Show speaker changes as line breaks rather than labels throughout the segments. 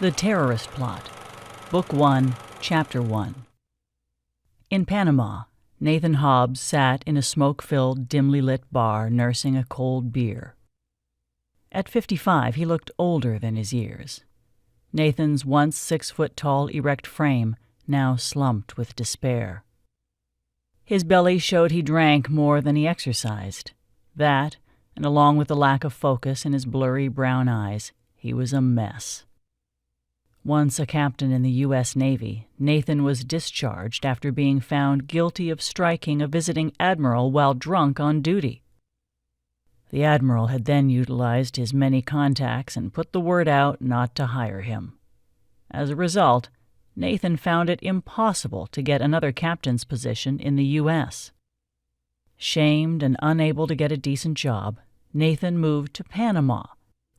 The Terrorist Plot, Book 1, Chapter 1. In Panama, Nathan Hobbs sat in a smoke-filled, dimly lit bar nursing a cold beer. At 55, he looked older than his years. Nathan's once 6-foot-tall erect frame now slumped with despair. His belly showed he drank more than he exercised. That, and along with the lack of focus in his blurry brown eyes, he was a mess. Once a captain in the U.S. Navy, Nathan was discharged after being found guilty of striking a visiting admiral while drunk on duty. The admiral had then utilized his many contacts and put the word out not to hire him. As a result, Nathan found it impossible to get another captain's position in the U.S. Shamed and unable to get a decent job, Nathan moved to Panama,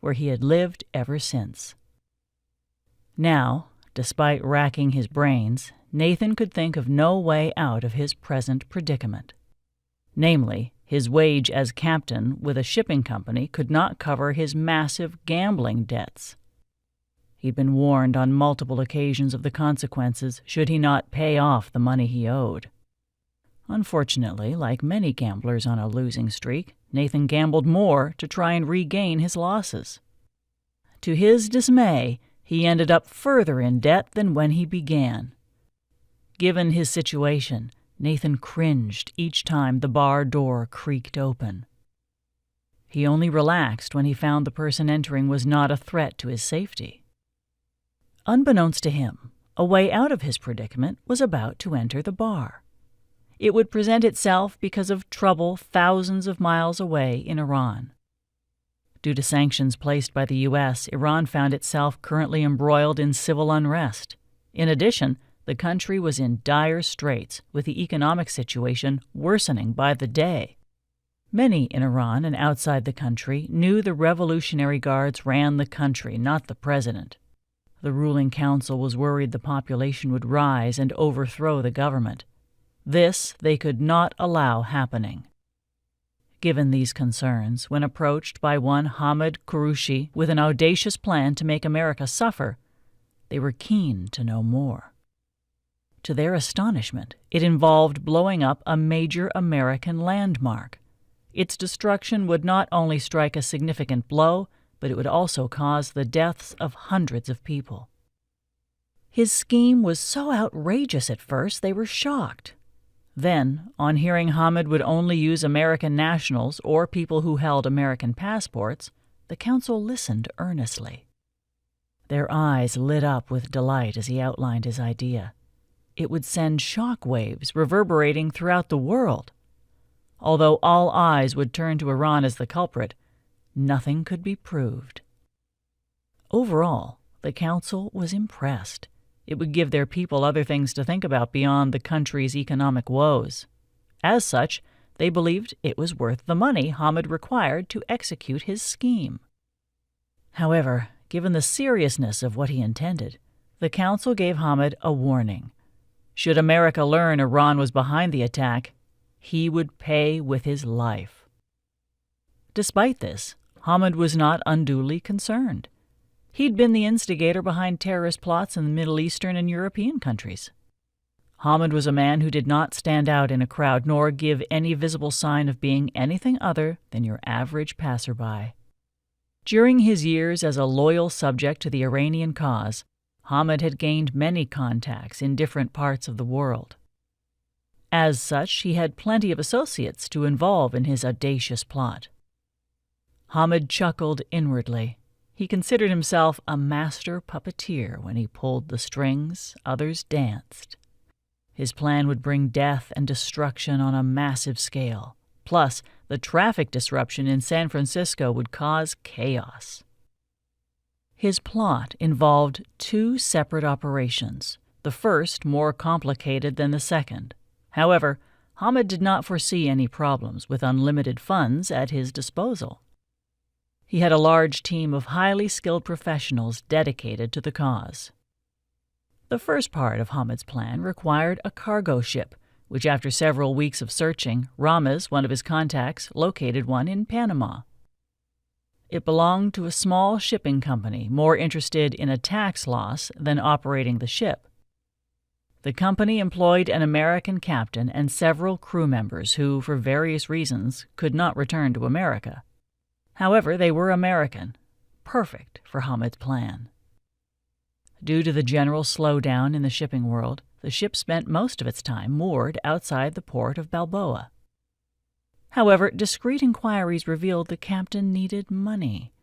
where he had lived ever since. Now, despite racking his brains, Nathan could think of no way out of his present predicament. Namely, his wage as captain with a shipping company could not cover his massive gambling debts. He'd been warned on multiple occasions of the consequences should he not pay off the money he owed. Unfortunately, like many gamblers on a losing streak, Nathan gambled more to try and regain his losses. To his dismay, he ended up further in debt than when he began. Given his situation, Nathan cringed each time the bar door creaked open. He only relaxed when he found the person entering was not a threat to his safety. Unbeknownst to him, a way out of his predicament was about to enter the bar. It would present itself because of trouble thousands of miles away in Iran. Due to sanctions placed by the U.S., Iran found itself currently embroiled in civil unrest. In addition, the country was in dire straits, with the economic situation worsening by the day. Many in Iran and outside the country knew the Revolutionary Guards ran the country, not the president. The ruling council was worried the population would rise and overthrow the government. This they could not allow happening. Given these concerns, when approached by one Hamid Qureshi with an audacious plan to make America suffer, they were keen to know more. To their astonishment, it involved blowing up a major American landmark. Its destruction would not only strike a significant blow, but it would also cause the deaths of hundreds of people. His scheme was so outrageous at first they were shocked. Then, on hearing Hamid would only use American nationals or people who held American passports, the council listened earnestly. Their eyes lit up with delight as he outlined his idea. It would send shock waves reverberating throughout the world. Although all eyes would turn to Iran as the culprit, nothing could be proved. Overall, the council was impressed. It would give their people other things to think about beyond the country's economic woes. As such, they believed it was worth the money Hamid required to execute his scheme. However, given the seriousness of what he intended, the council gave Hamid a warning. Should America learn Iran was behind the attack, he would pay with his life. Despite this, Hamid was not unduly concerned. He'd been the instigator behind terrorist plots in the Middle Eastern and European countries. Hamid was a man who did not stand out in a crowd nor give any visible sign of being anything other than your average passerby. During his years as a loyal subject to the Iranian cause, Hamid had gained many contacts in different parts of the world. As such, he had plenty of associates to involve in his audacious plot. Hamid chuckled inwardly. He considered himself a master puppeteer. When he pulled the strings, others danced. His plan would bring death and destruction on a massive scale. Plus, the traffic disruption in San Francisco would cause chaos. His plot involved two separate operations, the first more complicated than the second. However, Hamid did not foresee any problems with unlimited funds at his disposal. He had a large team of highly skilled professionals dedicated to the cause. The first part of Hamid's plan required a cargo ship, which after several weeks of searching, Ramez, one of his contacts, located one in Panama. It belonged to a small shipping company more interested in a tax loss than operating the ship. The company employed an American captain and several crew members who, for various reasons, could not return to America. However, they were American, perfect for Hamid's plan. Due to the general slowdown in the shipping world, the ship spent most of its time moored outside the port of Balboa. However, discreet inquiries revealed the captain needed money,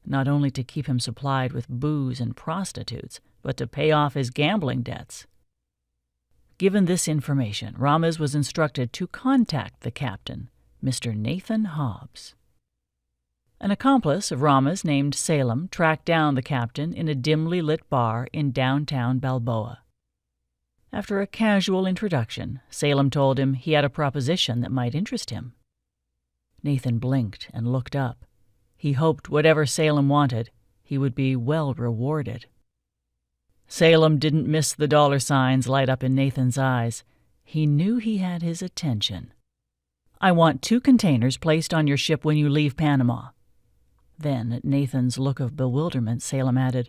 not only to keep him supplied with booze and prostitutes, but to pay off his gambling debts. Given this information, Ramiz was instructed to contact the captain, Mr. Nathan Hobbs. An accomplice of Ramiz named Salem tracked down the captain in a dimly lit bar in downtown Balboa. After a casual introduction, Salem told him he had a proposition that might interest him. Nathan blinked and looked up. He hoped whatever Salem wanted, he would be well rewarded. Salem didn't miss the dollar signs light up in Nathan's eyes. He knew he had his attention. "I want 2 containers placed on your ship when you leave Panama." Then, at Nathan's look of bewilderment, Salem added,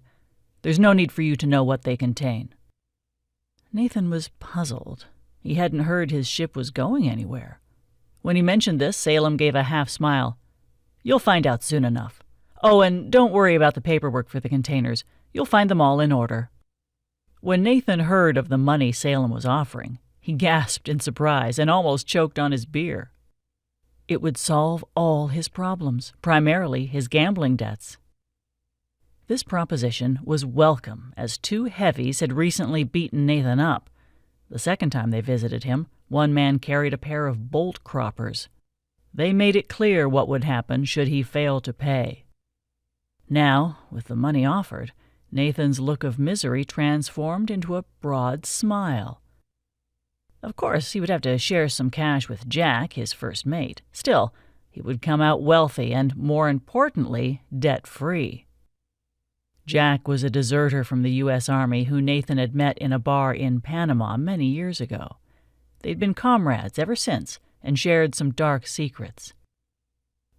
"There's no need for you to know what they contain." Nathan was puzzled. He hadn't heard his ship was going anywhere. When he mentioned this, Salem gave a half smile. "You'll find out soon enough. Oh, and don't worry about the paperwork for the containers. You'll find them all in order." When Nathan heard of the money Salem was offering, he gasped in surprise and almost choked on his beer. It would solve all his problems, primarily his gambling debts. This proposition was welcome, as 2 heavies had recently beaten Nathan up. The second time they visited him, one man carried a pair of bolt croppers. They made it clear what would happen should he fail to pay. Now, with the money offered, Nathan's look of misery transformed into a broad smile. Of course, he would have to share some cash with Jack, his first mate. Still, he would come out wealthy and, more importantly, debt-free. Jack was a deserter from the U.S. Army who Nathan had met in a bar in Panama many years ago. They'd been comrades ever since and shared some dark secrets.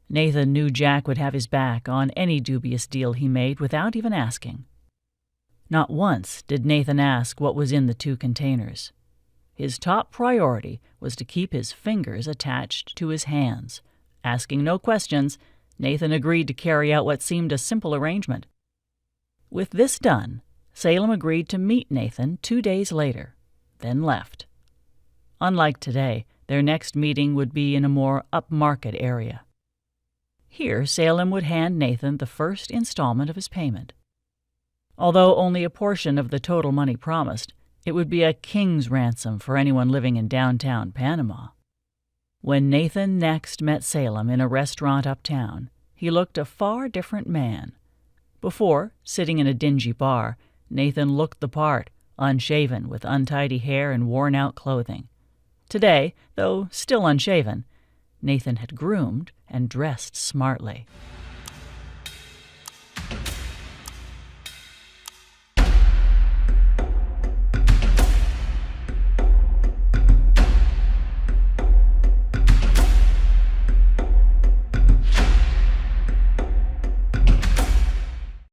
Nathan knew Jack would have his back on any dubious deal he made without even asking. Not once did Nathan ask what was in the 2 containers. His top priority was to keep his fingers attached to his hands. Asking no questions, Nathan agreed to carry out what seemed a simple arrangement. With this done, Salem agreed to meet Nathan 2 days later, then left. Unlike today, their next meeting would be in a more upmarket area. Here, Salem would hand Nathan the first installment of his payment. Although only a portion of the total money promised, it would be a king's ransom for anyone living in downtown Panama. When Nathan next met Salem in a restaurant uptown, he looked a far different man. Before, sitting in a dingy bar, Nathan looked the part, unshaven with untidy hair and worn-out clothing. Today, though still unshaven, Nathan had groomed and dressed smartly.